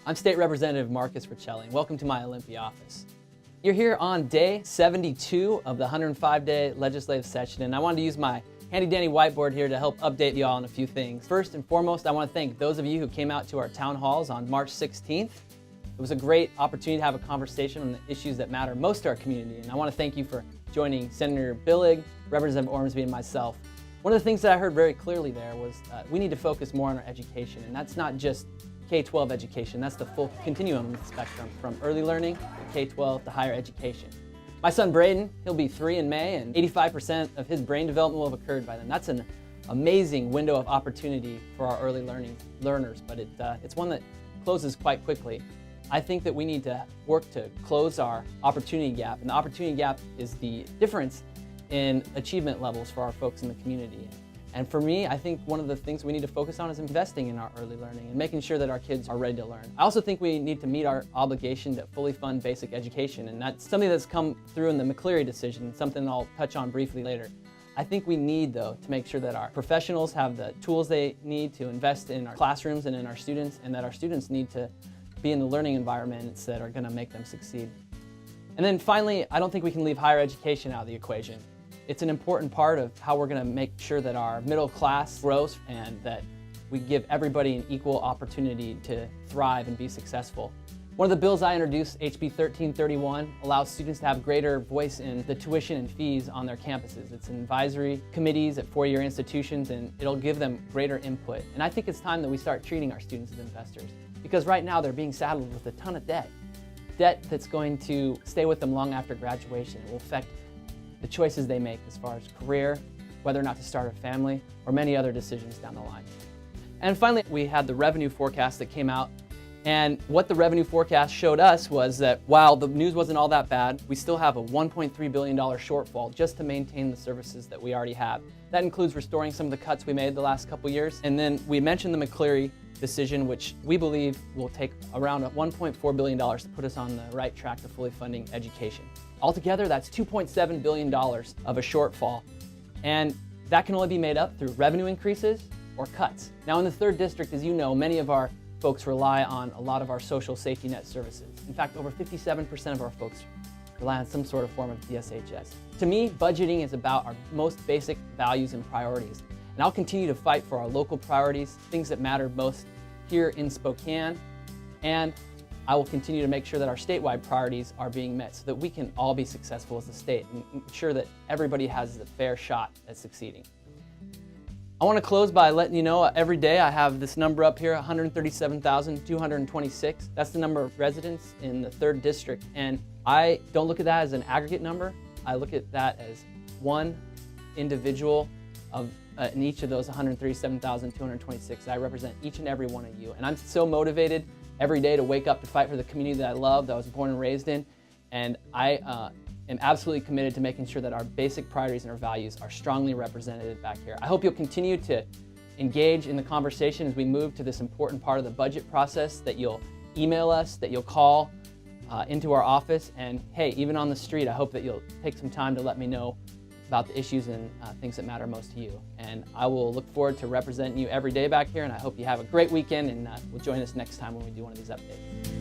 I'm State Representative Marcus Riccelli, and welcome to my Olympia office. You're here on day 72 of the 105-day legislative session, and I wanted to use my handy-dandy whiteboard here to help update you all on a few things. First and foremost, I want to thank those of you who came out to our town halls on March 16th. It was a great opportunity to have a conversation on the issues that matter most to our community, and I want to thank you for joining Senator Billig, Representative Ormsby, and myself. One of the things that I heard very clearly there was we need to focus more on our education, and that's not just K-12 education, that's the full continuum spectrum from early learning to K-12 to higher education. My son Braden, he'll be 3 in May, and 85% of his brain development will have occurred by then. That's an amazing window of opportunity for our early learning learners, but it's one that closes quite quickly. I think that we need to work to close our opportunity gap, and the opportunity gap is the difference in achievement levels for our folks in the community. And for me, I think one of the things we need to focus on is investing in our early learning and making sure that our kids are ready to learn. I also think we need to meet our obligation to fully fund basic education, and that's something that's come through in the McCleary decision, something I'll touch on briefly later. I think we need, though, to make sure that our professionals have the tools they need to invest in our classrooms and in our students, and that our students need to be in the learning environments that are going to make them succeed. And then finally, I don't think we can leave higher education out of the equation. It's an important part of how we're going to make sure that our middle class grows and that we give everybody an equal opportunity to thrive and be successful. One of the bills I introduced, HB 1331, allows students to have greater voice in the tuition and fees on their campuses. It's in advisory committees at four-year institutions, and it'll give them greater input. And I think it's time that we start treating our students as investors, because right now they're being saddled with a ton of debt that's going to stay with them long after graduation. It will affect the choices they make as far as career, whether or not to start a family, or many other decisions down the line. And finally, we had the revenue forecast that came out. And what the revenue forecast showed us was that while the news wasn't all that bad, we still have a $1.3 billion shortfall just to maintain the services that we already have. That includes restoring some of the cuts we made the last couple years. And then we mentioned the McCleary decision, which we believe will take around $1.4 billion to put us on the right track to fully funding education. Altogether, that's $2.7 billion of a shortfall, and that can only be made up through revenue increases or cuts. Now in the 3rd District, as you know, many of our folks rely on a lot of our social safety net services. In fact, over 57% of our folks rely on some sort of form of DSHS. To me, budgeting is about our most basic values and priorities, and I'll continue to fight for our local priorities, things that matter most here in Spokane, and I will continue to make sure that our statewide priorities are being met so that we can all be successful as a state and ensure that everybody has a fair shot at succeeding. I want to close by letting you know every day I have this number up here, 137,226. That's the number of residents in the 3rd District, and I don't look at that as an aggregate number. I look at that as one individual in each of those 137,226. I represent each and every one of you, and I'm so motivated every day to wake up to fight for the community that I love, that I was born and raised in, and I am absolutely committed to making sure that our basic priorities and our values are strongly represented back here. I hope you'll continue to engage in the conversation as we move to this important part of the budget process, that you'll email us, that you'll call into our office, and hey, even on the street, I hope that you'll take some time to let me know about the issues and things that matter most to you. And I will look forward to representing you every day back here, and I hope you have a great weekend, and will join us next time when we do one of these updates.